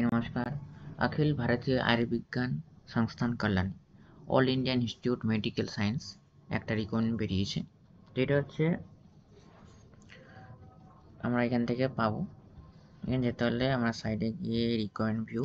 हाय नमस्कार। अखिल भारतीय आयुर्विज्ञान संस्थान Kalyani all Indian institute medical science একটা রিকমেন্ড বেরিয়েছে, যেটা হচ্ছে আমরা এখান থেকে পাবো। এখানে যেতে হলে আমরা সাইডে গিয়ে রিকমেন্ড ভিউ,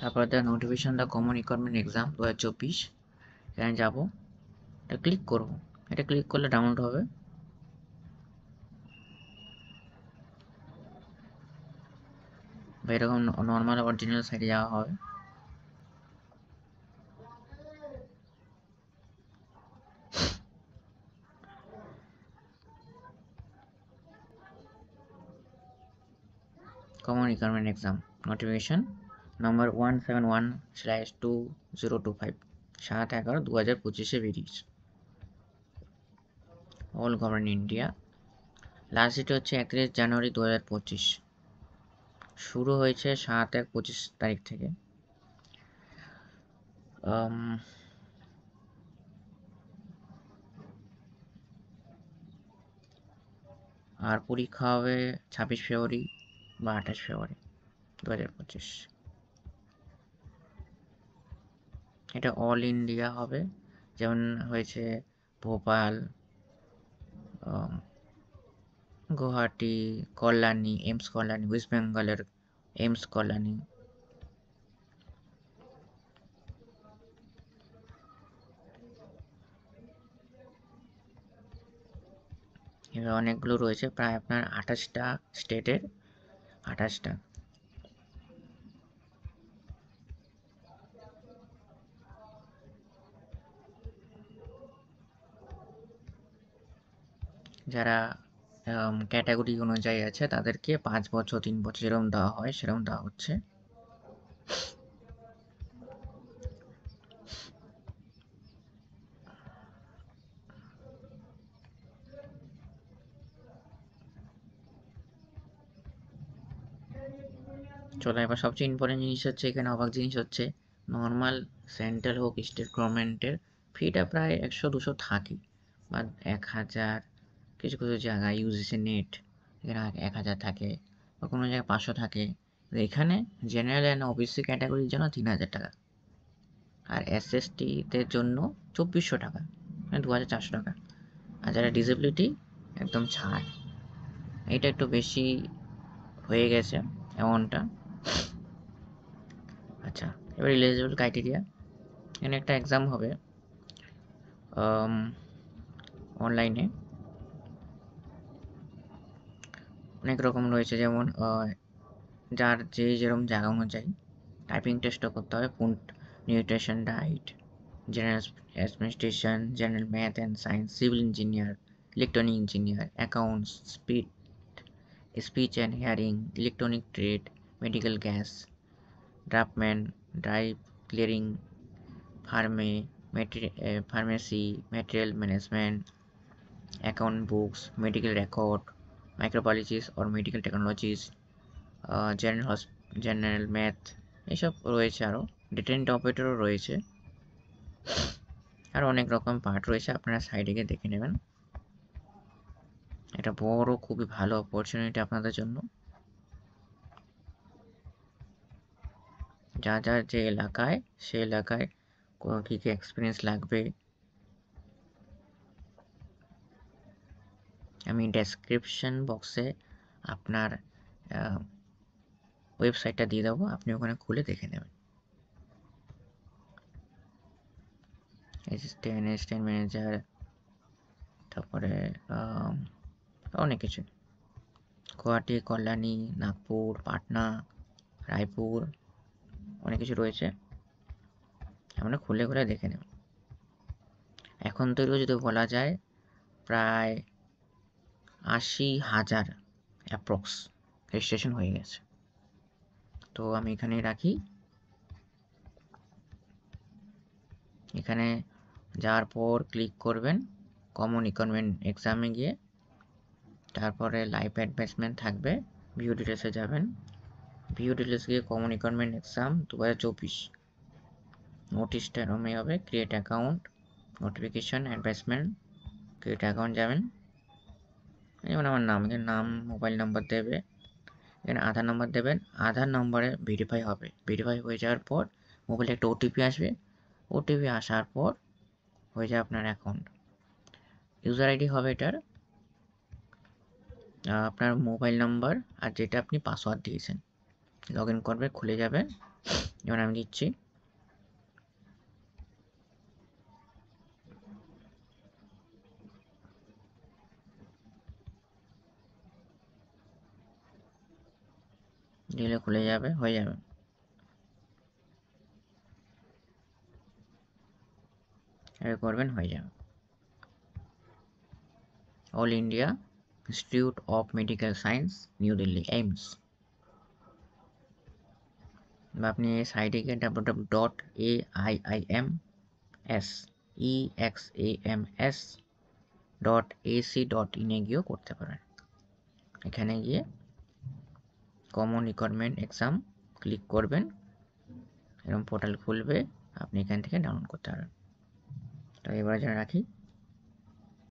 তারপর the notification the common recruitment exam 2024, এখানে যাবো, এটা ক্লিক করবো। এটা ক্লিক করলে ডাউনলোড হবে। বা এরকম নর্মাল অরিজিনাল সাইটে যাওয়া হবে। Common recruitment exam notification number 171/2025, 7/11/2025 বেরিয়েছে। All government India. Last date হচ্ছে 31 জানুয়ারি 2025। শুরু হয়েছে 7/1/25 তারিখ থেকে। আর পরীক্ষা হবে 26 ফেব্রুয়ারি বা 28 ফেব্রুয়ারি 2025। এটা অল ইন্ডিয়া হবে, যেমন হয়েছে ভোপাল, গুয়াহাটি, কল্যাণী, এইমস কল্যাণী, ওয়েস্ট বেঙ্গলের এইমস কল্যাণী। এবার অনেকগুলো রয়েছে, প্রায় আপনার 28টা স্টেটের 28টা। যারা ক্যাটাগরি অনুযায়ী আছে তাদেরকে 5 বছর 3 বছর যেরকম দেওয়া হয় সেরকম দেওয়া হচ্ছে। চলো, এবার সবচেয়ে ইম্পর্টেন্ট জিনিস হচ্ছে, এখানে অবাক জিনিস হচ্ছে নর্মাল সেন্ট্রাল হোক স্টেট গভর্নমেন্টের ফিটা প্রায় 100-200 থাকে, বা 1000, কিছু কিছু জায়গায় ইউজিসি নেট এখানে 1000 থাকে, বা কোনো জায়গায় 500 থাকে। এখানে জেনারেল অ্যান্ড ওবিসি ক্যাটাগরির জন্য 3000 টাকা, আর এসএসটিদের জন্য 2400 টাকা, মানে 2400 টাকা। আর যারা ডিসেবিলিটি একদম ছাড়। এটা একটু বেশি হয়ে গেছে অ্যামাউন্টটা। আচ্ছা, এবার এলিজিবল ক্রাইটেরিয়া। এখানে একটা এক্সাম হবে অনলাইনে, অনেক রকম রয়েছে, যেমন যার যেরকম জায়গা অনুযায়ী টাইপিং টেস্টও করতে হবে, food nutrition, diet, general administration, general math and science, civil engineer, electronic engineer, accounts, speech and hearing, electronic trade, medical gas, draftsman, drive clearing, pharmacy, material management, account books, medical record, microbiologist or medical technologies, general math, এসব রয়েছে। আরও data entry অপারেটরও রয়েছে, আর অনেক রকম part রয়েছে, আপনারা সাইডে গিয়ে দেখে নেবেন। এটা বড়, খুবই ভালো অপরচুনিটি আপনাদের জন্য। যা যা যে এলাকায়, সে এলাকায় কী কী এক্সপিরিয়েন্স লাগবে আমি ডেসক্রিপশন বক্সে আপনার ওয়েবসাইটটা দিয়ে দেবো, আপনি ওখানে খুলে দেখে নেবেন। অ্যাসিস্ট্যান্ট ম্যানেজার, তারপরে অনেক কিছু, গুয়াহাটি, কল্যাণী, নাগপুর, পাটনা, রায়পুর, অনেক কিছু রয়েছে, আমরা খুলে খুলে দেখে নেব। এখন তৈরি যদি বলা যায় প্রায় 80,000 অ্যাপ্রক্স রেজিস্ট্রেশন হয়ে গেছে। তো আমি এখানে রাখি। এখানে যাওয়ার পর ক্লিক করবেন কমন ইকোনমিক এক্সামে গিয়ে, তারপরে লাইভ অ্যাডভার্টাইজমেন্ট থাকবে, ভিউ ডিটেলসে যাবেন, ভিউ ডিটেলস গিয়ে কমন ইকোনমিক এক্সাম 2024 নোটিশটা এরমই হবে, create account, notification, advertisement, create account যাবেন, যেমন আমার নাম, এখানে নাম, মোবাইল নাম্বার দেবে, এখানে আধার নাম্বার দেবেন, আধার নম্বরে ভেরিফাই হবে, ভেরিফাই হয়ে যাওয়ার পর মোবাইলে একটা ওটিপি আসবে, ওটিপি আসার পর হয়ে যায় আপনার অ্যাকাউন্ট। ইউজার আইডি হবে এটার আপনার মোবাইল নাম্বার আর যেটা আপনি পাসওয়ার্ড দিয়েছেন, লগ ইন করবে, খুলে যাবে, যেমন আমি দিচ্ছি, দিলে খুলে যাবে, হয়ে যাবে। এভাবে করবেন, হয়ে যাবে। All India institute of medical science, new Delhi, AIIMS. বা আপনি এই সাইটে গিয়ে www.aiims.exams.ac.in এ গিয়েও করতে পারেন। এখানে গিয়ে কমন রিকোয়ারমেন্ট এক্সাম ক্লিক করবেন, এরকম পোর্টাল খুলবে, আপনি এখান থেকে ডাউনলোড করতে পারেন। তো এবার যেন রাখি।